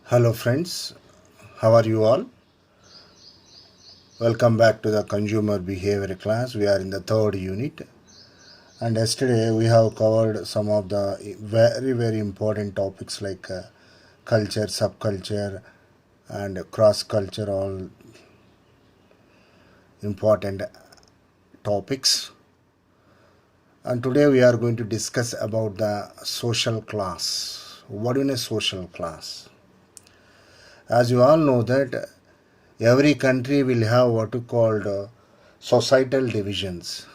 Hello friends, how are you all? Welcome back to the consumer behavior class. We are in the third unit, and yesterday we have covered some of the very important topics like culture, subculture and cross culture, all important topics. And today we are going to discuss about the social class. What is a social class? As you all know that every country will have what you called societal divisions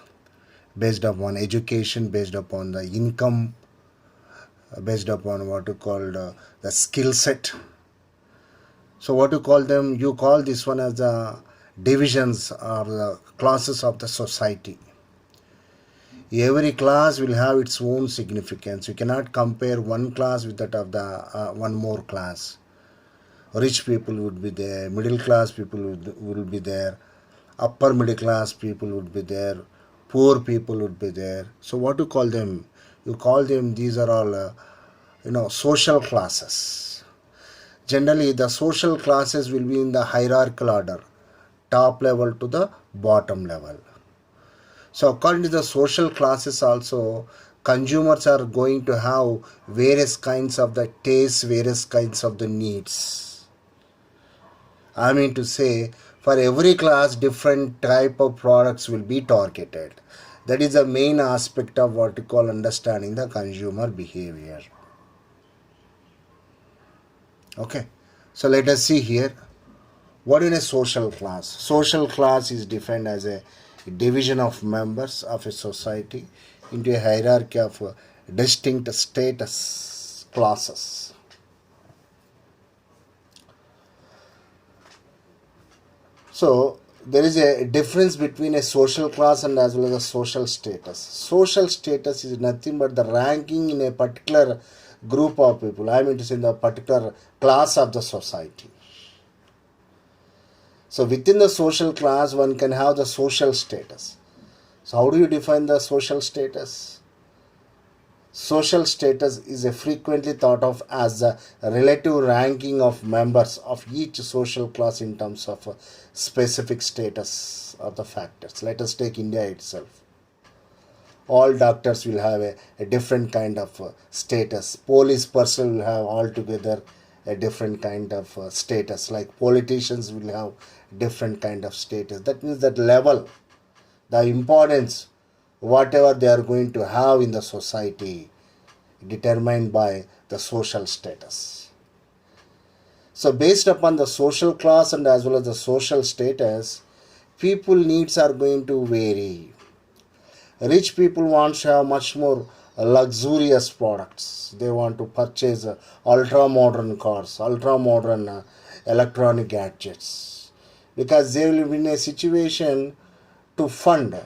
based upon education, based upon the income, based upon what you called the skill set. So what you call them? You call this one as the divisions or the classes of the society. Every class will have its own significance. You cannot compare one class with that of the one more class. Rich people would be there, middle class people would be there, upper middle class people would be there, poor people would be there. So what do you call them? You call them, these are all social classes. Generally the social classes will be in the hierarchical order, top level to the bottom level. So according to the social classes also, consumers are going to have various kinds of the tastes, various kinds of the needs. I mean to say, for every class, different type of products will be targeted. That is the main aspect of what we call understanding the consumer behavior. Okay, so let us see here. What is a social class? Social class is defined as a division of members of a society into a hierarchy of distinct status classes. So there is a difference between a social class and as well as a social status. Social status is nothing but the ranking in a particular group of people. I mean to say in the particular class of the society. So within the social class one can have the social status. So how do you define the social status? Social status is a frequently thought of as the relative ranking of members of each social class in terms of specific status of the factors. Let us take India itself. All doctors will have a different kind of status. Police personnel will have altogether a different kind of status. Like politicians will have different kind of status. That means that level, the importance, whatever they are going to have in the society, determined by the social status. So based upon the social class and as well as the social status, people needs are going to vary. Rich people want to have much more luxurious products. They want to purchase ultra modern cars, ultra modern electronic gadgets, because they will be in a situation to fund,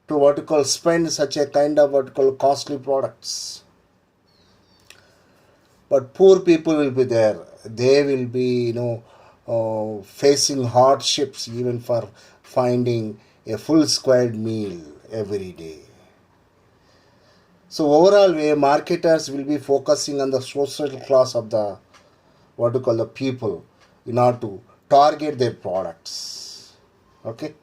to what you call spend such a kind of what you call costly products. But poor people will be there. They will be facing hardships even for finding a full squared meal every day. So overall way, marketers will be focusing on the social class of the what you call the people in order to target their products. Okay.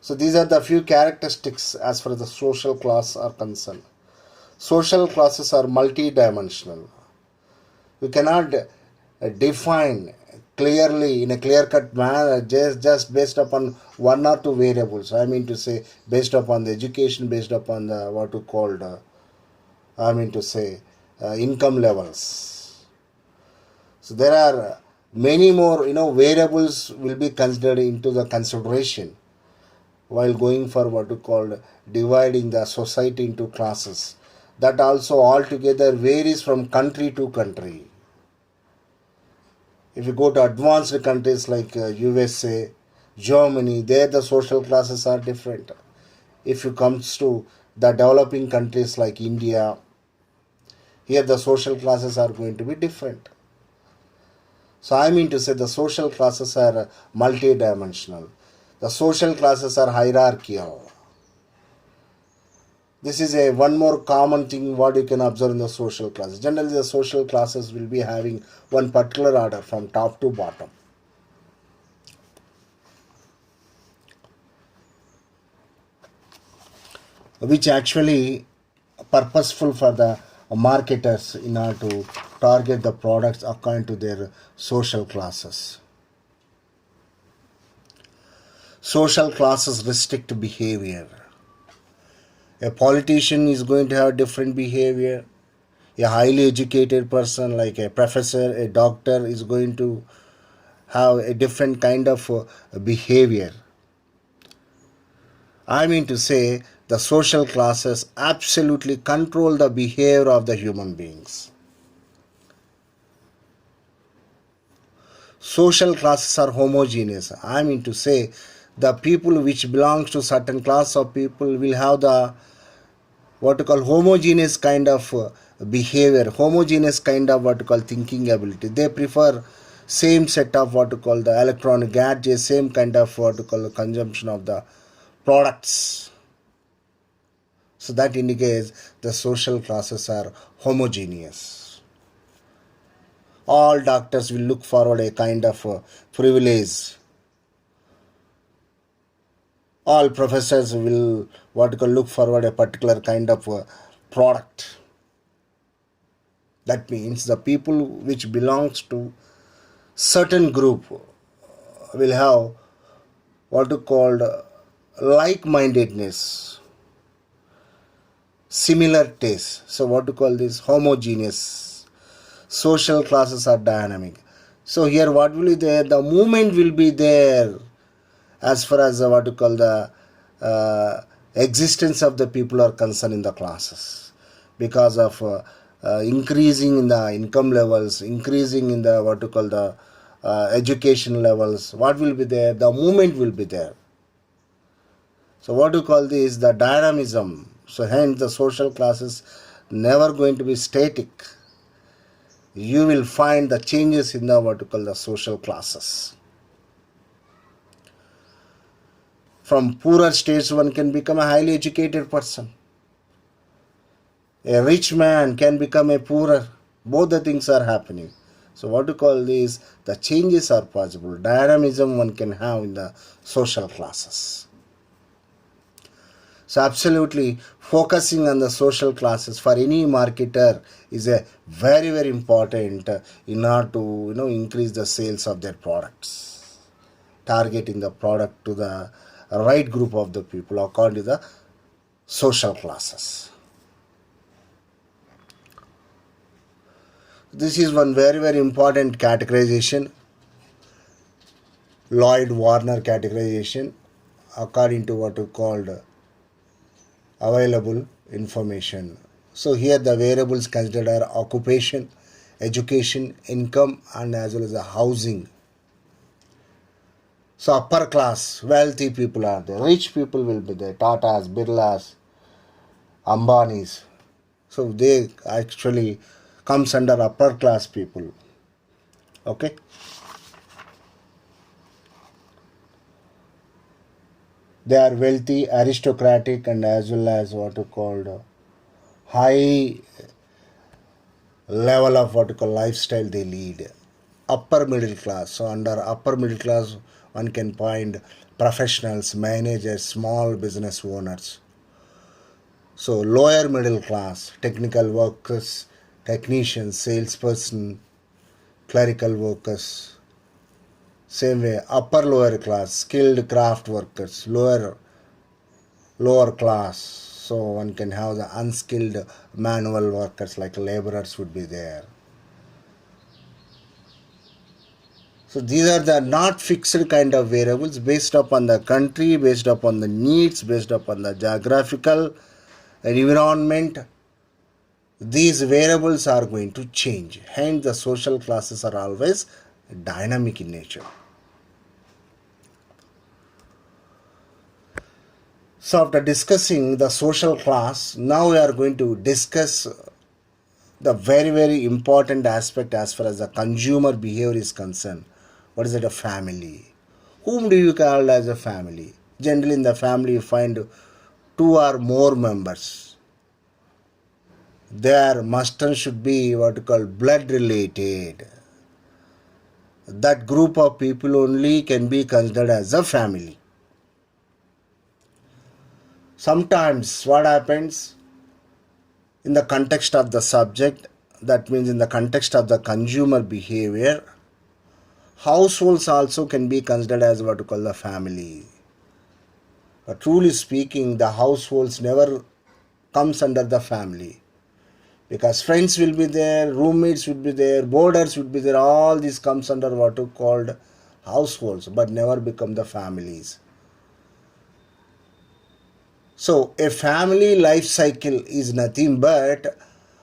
So these are the few characteristics as far as the social class are concerned. Social classes are multi-dimensional. We cannot define clearly in a clear-cut manner just based upon one or two variables. I mean to say based upon the education, based upon the what you called income levels. So there are many more variables will be considered into the consideration while going for what you called dividing the society into classes. That also altogether varies from country to country. If you go to advanced countries like USA, Germany, there the social classes are different. If you comes to the developing countries like India, here the social classes are going to be different. So I mean to say the social classes are multi-dimensional. The social classes are hierarchical. This is a one more common thing what you can observe in the social classes. Generally, the social classes will be having one particular order from top to bottom. Which actually purposeful for the marketers in order to target the products according to their social classes. Social classes restrict behavior. A politician is going to have different behavior. A highly educated person like a professor, a doctor is going to have a different kind of behavior. I mean to say, the social classes absolutely control the behavior of the human beings. Social classes are homogeneous. I mean to say, the people which belongs to certain class of people will have the what you call homogeneous kind of behavior, homogeneous kind of what you call thinking ability. They prefer same set of what you call the electronic gadgets, same kind of what you call the consumption of the products. So that indicates the social classes are homogeneous. All doctors will look forward a kind of privilege. All professors will what you call look forward a particular kind of product. That means the people which belongs to certain group will have what you called like-mindedness, similar taste. So what you call this homogeneous. Social classes are dynamic. So here what will be there? The movement will be there as far as what you call the existence of the people are concerned in the classes, because of increasing in the income levels, increasing in the what you call the education levels. What will be there? The movement will be there. So what you call this? The dynamism. So hence the social classes never going to be static. You will find the changes in the what you call the social classes. From poorer states, one can become a highly educated person. A rich man can become a poorer. Both the things are happening. So what you call this? The changes are possible. Dynamism one can have in the social classes. So absolutely focusing on the social classes for any marketer is a very very important in order to increase the sales of their products. Targeting the product to the right group of the people according to the social classes. This is one very very important categorization, Lloyd Warner categorization, according to what we called available information. So here the variables considered are occupation, education, income, and as well as the housing. So upper class, wealthy people are there, rich people will be there, Tatas, Birlas, Ambanis. So they actually comes under upper class people. Okay. They are wealthy, aristocratic, and as well as what you called high level of what you call lifestyle they lead. Upper middle class. So under upper middle class, one can find professionals, managers, small business owners. So lower middle class, technical workers, technicians, salesperson, clerical workers. Same way, upper lower class, skilled craft workers, lower class. So one can have the unskilled manual workers like laborers would be there. So these are the not fixed kind of variables based upon the country, based upon the needs, based upon the geographical environment. These variables are going to change. Hence the social classes are always dynamic in nature. So after discussing the social class, now we are going to discuss the very very important aspect as far as the consumer behavior is concerned. What is it? A family. Whom do you call as a family? Generally in the family you find two or more members. Their must and should be what you call blood related. That group of people only can be considered as a family. Sometimes what happens in the context of the subject, that means in the context of the consumer behavior, households also can be considered as what you call the family. But truly speaking, the households never comes under the family, because friends will be there, roommates will be there, boarders will be there. All this comes under what you called households, but never become the families. So a family life cycle is nothing but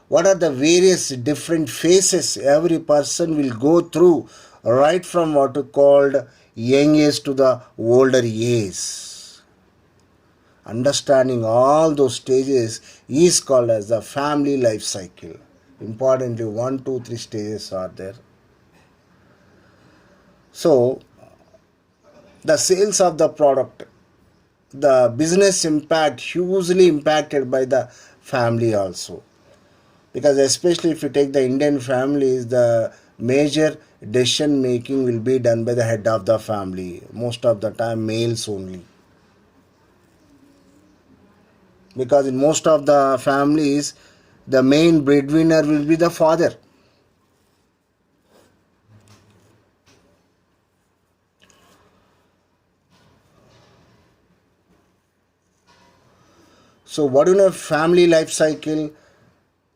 what are the various different phases every person will go through, right from what you called young age to the older age. Understanding all those stages is called as the family life cycle. Importantly, 1, 2, 3 stages are there. So the sales of the product, the business impact hugely impacted by the family also, because especially if you take the Indian families, the major decision making will be done by the head of the family, most of the time males only, because in most of the families the main breadwinner will be the father. So what in a family life cycle?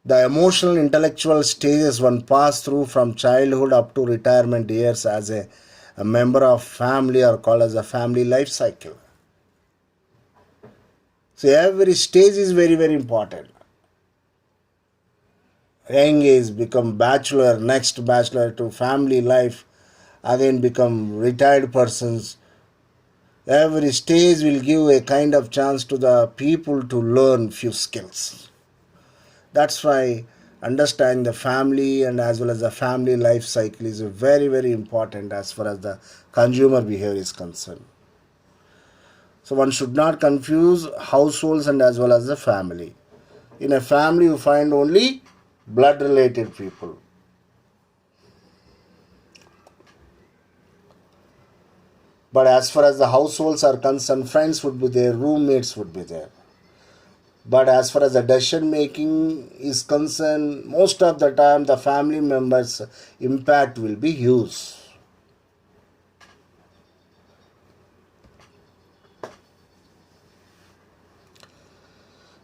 The emotional intellectual stages one pass through from childhood up to retirement years as a member of family are called as a family life cycle. So every stage is very, very important. Young age become bachelor, next bachelor to family life, again become retired persons. Every stage will give a kind of chance to the people to learn few skills. That's why understanding the family and as well as the family life cycle is very, very important as far as the consumer behavior is concerned. So one should not confuse households and as well as the family. In a family you find only blood related people. But as far as the households are concerned, friends would be there, roommates would be there. But as far as the decision making is concerned, most of the time the family members' impact will be huge.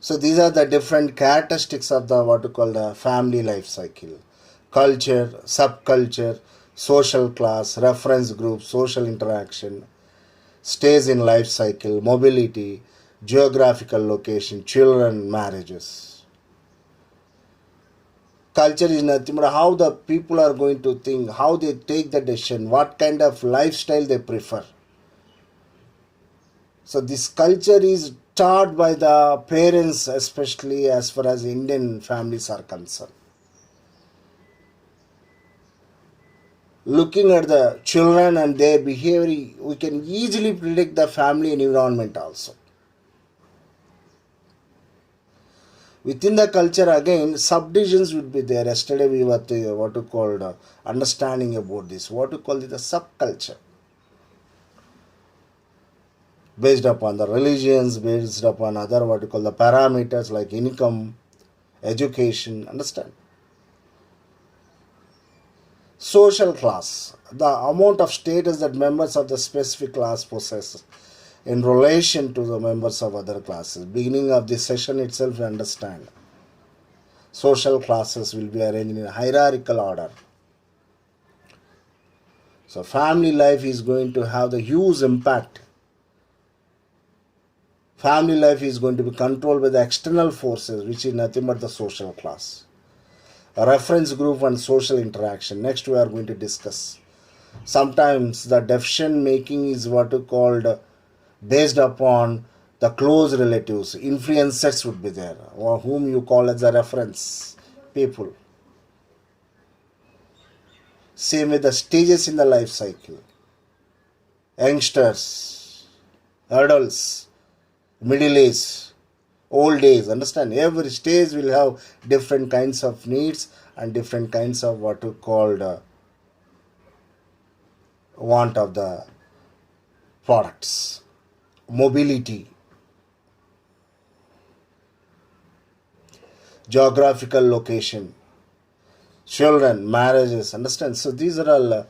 So these are the different characteristics of the what you call the family life cycle. Culture, subculture, social class, reference group, social interaction, stage in life cycle, mobility, geographical location, children, marriages. Culture is nothing but how the people are going to think, how they take the decision, what kind of lifestyle they prefer. So this culture is taught by the parents, especially as far as Indian families are concerned. Looking at the children and their behavior, we can easily predict the family environment also. Within the culture again, subdivisions would be there. Yesterday we were what you called understanding about this. What you call it the subculture. Based upon the religions, based upon other what you call the parameters like income, education, understand. Social class, the amount of status that members of the specific class possess in relation to the members of other classes. Beginning of this session itself, we understand. Social classes will be arranged in a hierarchical order. So family life is going to have the huge impact. Family life is going to be controlled by the external forces, which is nothing but the social class. A reference group and social interaction. Next we are going to discuss. Sometimes the decision making is what you called based upon the close relatives. Influencers would be there, or whom you call as a reference people. Same with the stages in the life cycle. Youngsters, adults, middle age, Old days, understand, every stage will have different kinds of needs and different kinds of what we called want of the products, mobility, geographical location, children, marriages, understand. So these are all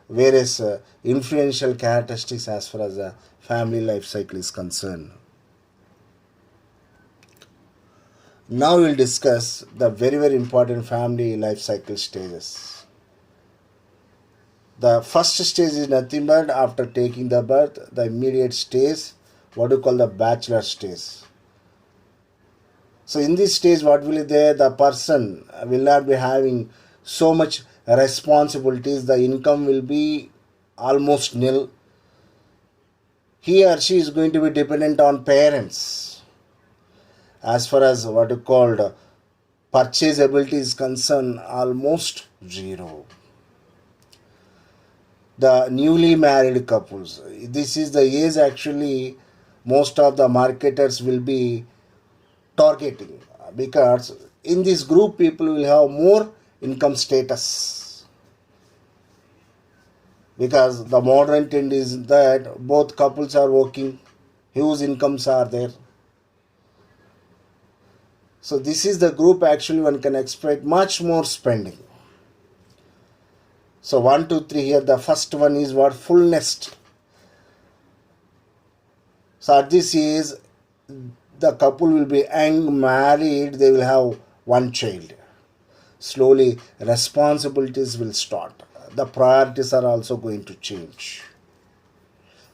various influential characteristics as far as the family life cycle is concerned. Now we'll discuss the very important family life cycle stages. The first stage is nothing but after taking the birth, the immediate stage, what we call the bachelor stage. So in this stage, what will be there? The person will not be having so much responsibilities. The income will be almost nil. He or she is going to be dependent on parents. As far as what is called purchase ability is concerned, almost zero. The newly married couples, this is the age actually most of the marketers will be targeting, because in this group people will have more income status, because the modern trend is that both couples are working, huge incomes are there. So this is the group actually one can expect much more spending. So 1, 2, 3 here. The first one is what? Full nest. So at this age, the couple will be young, married, they will have one child. Slowly responsibilities will start. The priorities are also going to change.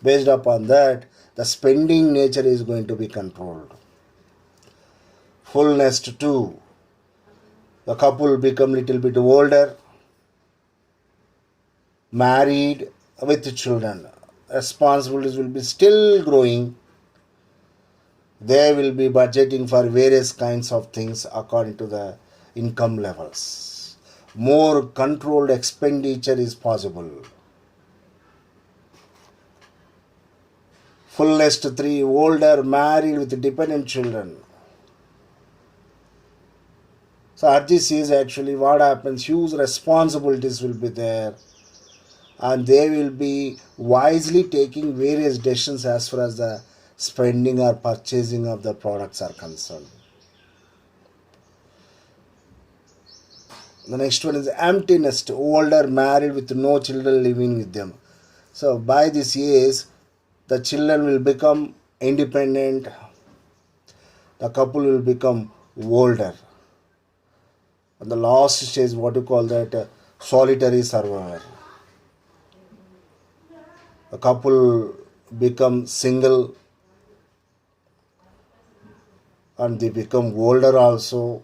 Based upon that, the spending nature is going to be controlled. Full nest 2. The couple will become little bit older, married with children. Responsibilities will be still growing. They will be budgeting for various kinds of things according to the income levels. More controlled expenditure is possible. Full nest 3, older, married with dependent children. So at this age actually what happens, huge responsibilities will be there, and they will be wisely taking various decisions as far as the spending or purchasing of the products are concerned. The next one is empty nest, older, married with no children living with them. So by this age, the children will become independent, the couple will become older. And the last stage, what you call that, solitary survivor. A couple become single and they become older also.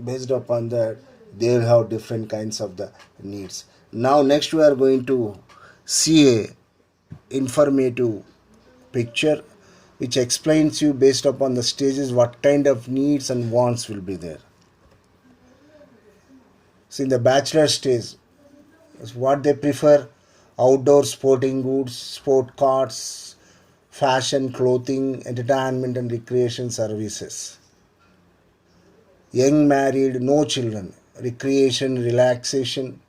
Based upon that, they will have different kinds of the needs. Now next we are going to see a informative picture which explains you based upon the stages what kind of needs and wants will be there. So in the bachelor stage, what they prefer: outdoor sporting goods, sport cars, fashion, clothing, entertainment and recreation services. Young, married, no children, recreation, relaxation,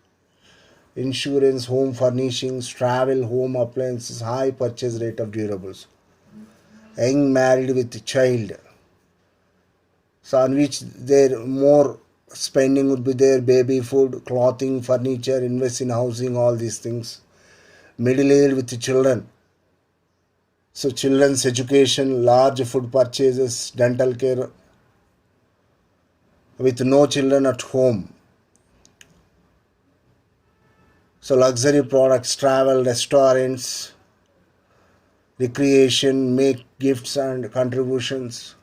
insurance, home furnishings, travel, home appliances, high purchase rate of durables. Young, married with child, so on which their more spending would be there: baby food, clothing, furniture, invest in housing, all these things. Middle aged with children, so children's education, large food purchases, dental care, with no children at home. So luxury products, travel, restaurants, recreation, make gifts and contributions.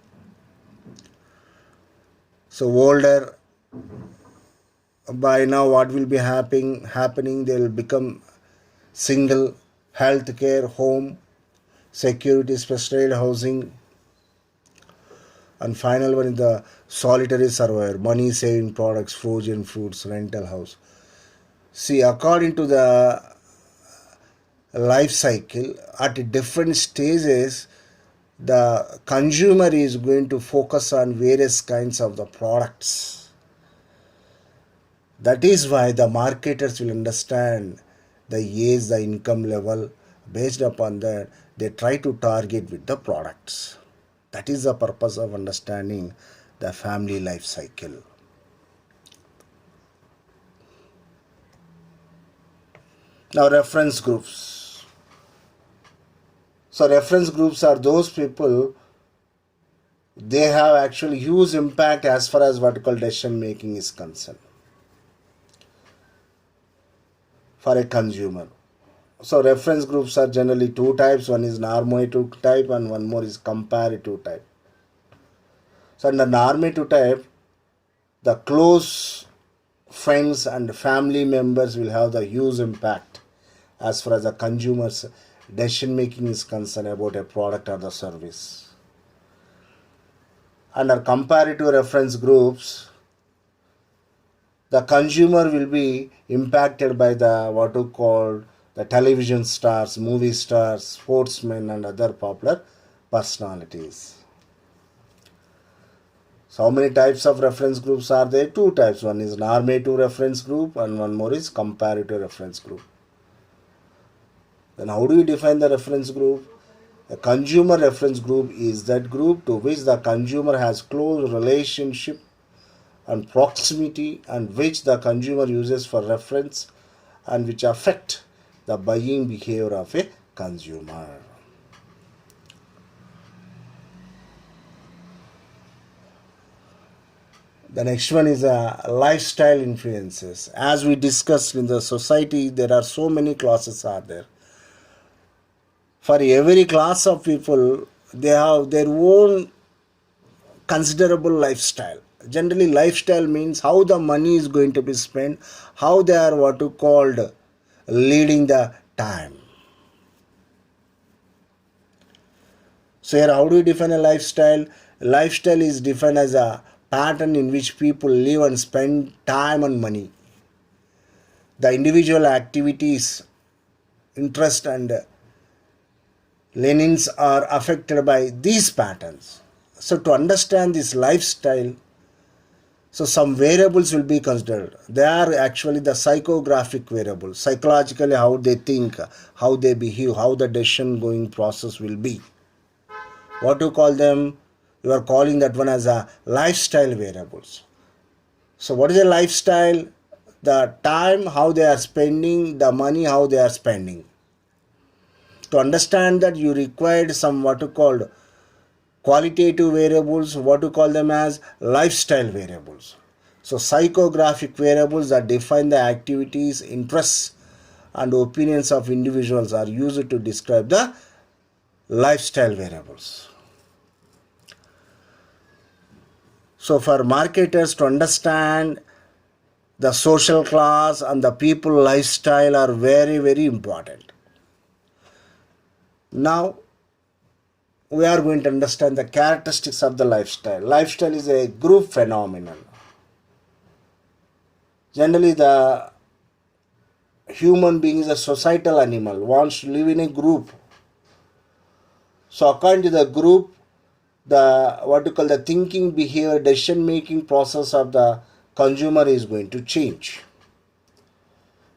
So older, by now what will be happening, they will become single, health care, home, security, special aid housing. And final one is the solitary survivor, money saving products, frozen foods, rental house. See, according to the life cycle, at different stages, the consumer is going to focus on various kinds of the products. That is why the marketers will understand the age, the income level. Based upon that, they try to target with the products. That is the purpose of understanding the family life cycle. Now, reference groups. So, reference groups are those people, they have actually huge impact as far as what we call decision making is concerned for a consumer. So, reference groups are generally two types. One is normative type and one more is comparative type. So, under normative type, the close friends and family members will have the huge impact as far as the consumer's decision making is concerned about a product or the service. Under comparative reference groups, the consumer will be impacted by the what you call the television stars, movie stars, sportsmen and other popular personalities. So how many types of reference groups are there? Two types. One is normative reference group and one more is comparative reference group. Then how do you define the reference group? A consumer reference group is that group to which the consumer has close relationship and proximity and which the consumer uses for reference and which affect the buying behavior of a consumer. The next one is lifestyle influences. As we discussed in the society, there are so many classes are there. For every class of people, they have their own considerable lifestyle. Generally, lifestyle means how the money is going to be spent, how they are what you called leading the time. So here, how do you define a lifestyle? Lifestyle is defined as a pattern in which people live and spend time and money. The individual activities, interest and leanings are affected by these patterns. So to understand this lifestyle, so some variables will be considered. They are actually the psychographic variables. Psychologically, how they think, how they behave, how the decision going process will be. What do you call them? You are calling that one as a lifestyle variables. So what is a lifestyle? The time, how they are spending, the money, how they are spending. To understand that, you required some what you called qualitative variables, what you call them as lifestyle variables. So psychographic variables that define the activities, interests and opinions of individuals are used to describe the lifestyle variables. So for marketers to understand the social class and the people lifestyle are very, very important. Now, we are going to understand the characteristics of the lifestyle. Lifestyle is a group phenomenon. Generally, the human being is a societal animal, wants to live in a group. So, according to the group, the what you call the thinking, behavior, decision making process of the consumer is going to change.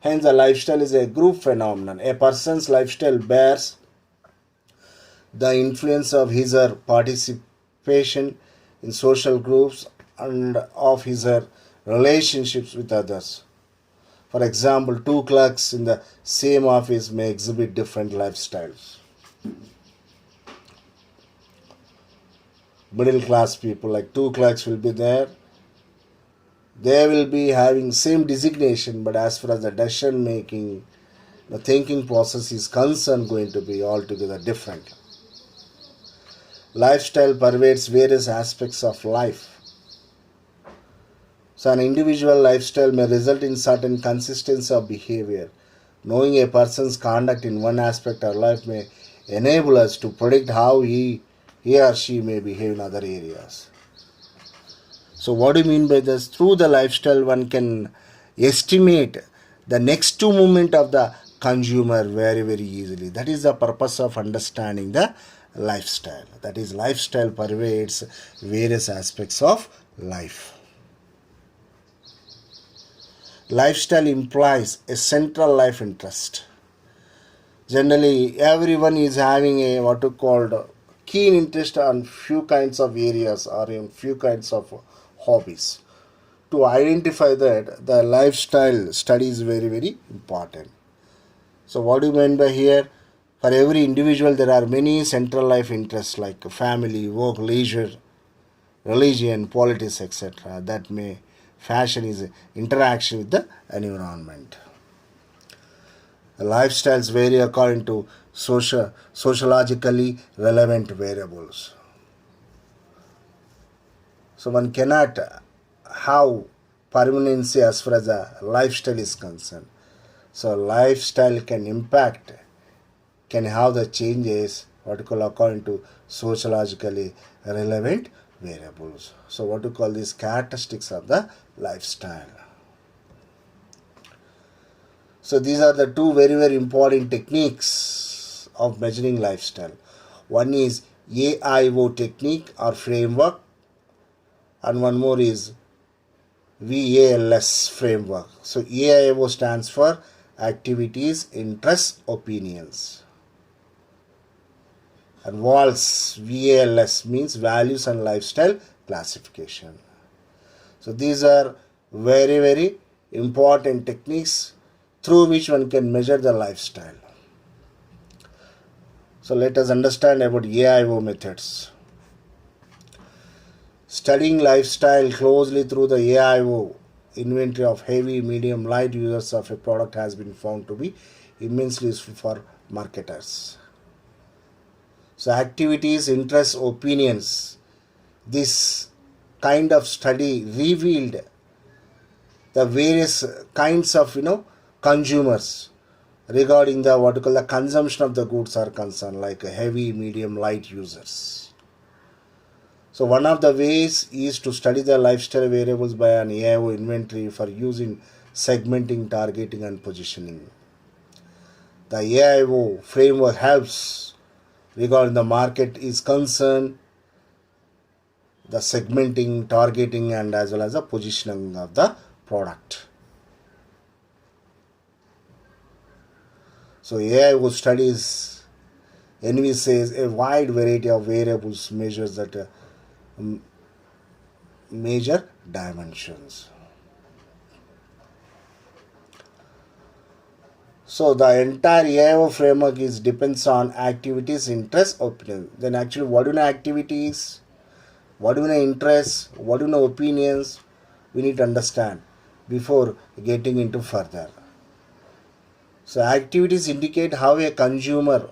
Hence, the lifestyle is a group phenomenon. A person's lifestyle bears the influence of his or her participation in social groups and of his or her relationships with others. For example, two clerks in the same office may exhibit different lifestyles. Middle class people, like two clerks will be there. They will be having same designation, but as far as the decision making, the thinking process is concerned, going to be altogether different. Lifestyle pervades various aspects of life. So an individual lifestyle may result in certain consistency of behavior. Knowing a person's conduct in one aspect of life may enable us to predict how he or she may behave in other areas. So what do you mean by this? Through the lifestyle, one can estimate the next movement of the consumer very, very easily. That is the purpose of understanding the lifestyle. That is, lifestyle pervades various aspects of life. Lifestyle implies a central life interest. Generally, everyone is having a what you called keen interest on few kinds of areas or in few kinds of hobbies. To identify that, the lifestyle study is very, very important. So, what do you mean by here? For every individual, there are many central life interests like family, work, leisure, religion, politics, etc. That may fashion is interaction with the environment. The lifestyles vary according to sociologically relevant variables. So one cannot have permanency as far as a lifestyle is concerned. So lifestyle can impact, can have the changes what you call according to sociologically relevant variables. So what you call these characteristics of the lifestyle. So these are the two very, very important techniques of measuring lifestyle. One is AIO technique or framework, and one more is VALS framework. So AIO stands for activities, interests, opinions. And VALS means values and lifestyle classification. So these are very, very important techniques through which one can measure the lifestyle. So let us understand about AIO methods. Studying lifestyle closely through the AIO inventory of heavy, medium, light users of a product has been found to be immensely useful for marketers. So activities, interests, opinions, this kind of study revealed the various kinds of consumers regarding the what you call the consumption of the goods are concerned, like heavy, medium, light users. So one of the ways is to study the lifestyle variables by an AIO inventory for use in segmenting, targeting and positioning. The AIO framework helps regarding the market is concerned, the segmenting, targeting and as well as the positioning of the product. So AIO studies envisages a wide variety of variables, measures that major dimensions. So the entire AIO framework depends on activities, interests, opinions. Then actually what do you know activities, what do you know interests, what do you know opinions, we need to understand before getting into further. So activities indicate how a consumer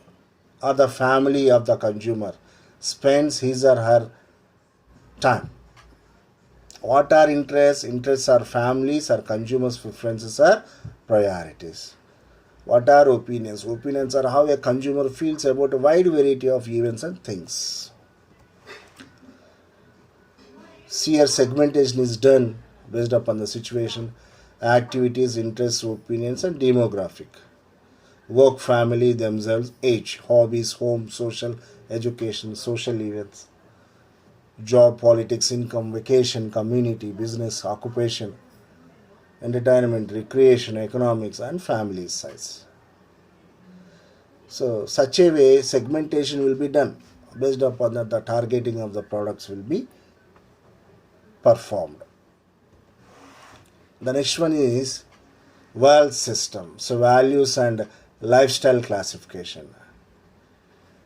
or the family of the consumer spends his or her time. What are interests? Interests are families or consumers' preferences or priorities. What are opinions? Opinions are how a consumer feels about a wide variety of events and things. Here segmentation is done based upon the situation, activities, interests, opinions and demographic. Work, family, themselves, age, hobbies, home, social, education, social events, job, politics, income, vacation, community, business, occupation, entertainment, recreation, economics and family size. So such a way segmentation will be done. Based upon that, the targeting of the products will be performed. The next one is VALS system. So values and lifestyle classification.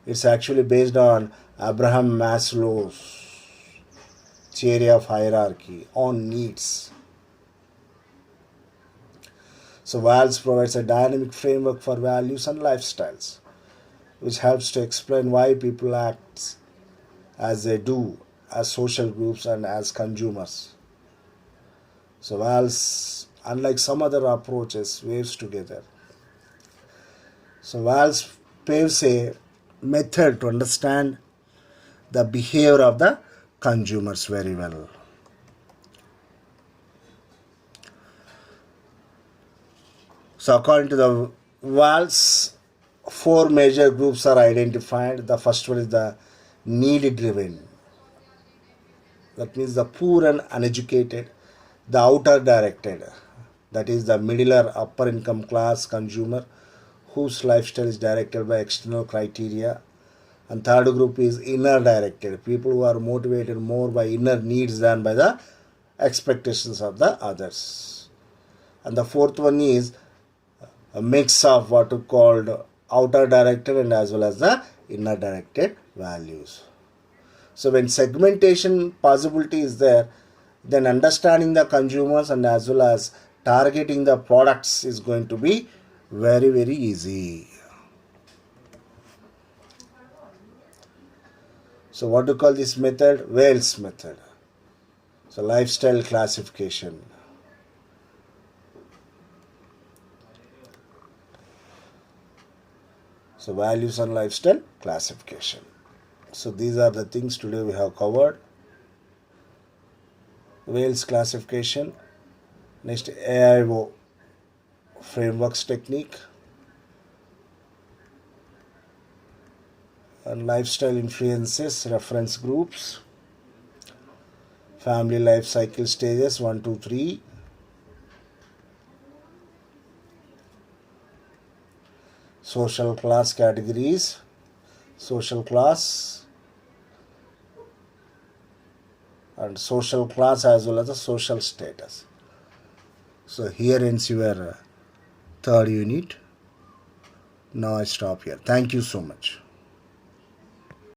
It's actually based on Abraham Maslow's theory of hierarchy on needs. So VALS provides a dynamic framework for values and lifestyles, which helps to explain why people act as they do as social groups and as consumers. So VALS, unlike some other approaches, waves together. So VALS paves a method to understand the behavior of the consumers very well. So according to the VALS four major groups are identified. The first one is the need driven. That means the poor and uneducated. The outer directed. That is the middle or upper income class consumer whose lifestyle is directed by external criteria. And third group is inner directed. People who are motivated more by inner needs than by the expectations of the others. And the fourth one is a mix of what we called outer directed and as well as the inner directed values. So when segmentation possibility is there, then understanding the consumers and as well as targeting the products is going to be very, very easy. So what do you call this method? Wales method. So lifestyle classification. So values and lifestyle classification. So these are the things today we have covered. Wales classification. Next, AIO frameworks technique. And lifestyle influences, reference groups. Family life cycle stages 1, 2, 3. Social class categories. Social class. And social class as well as the social status. So here ends your third unit. Now I stop here. Thank you so much.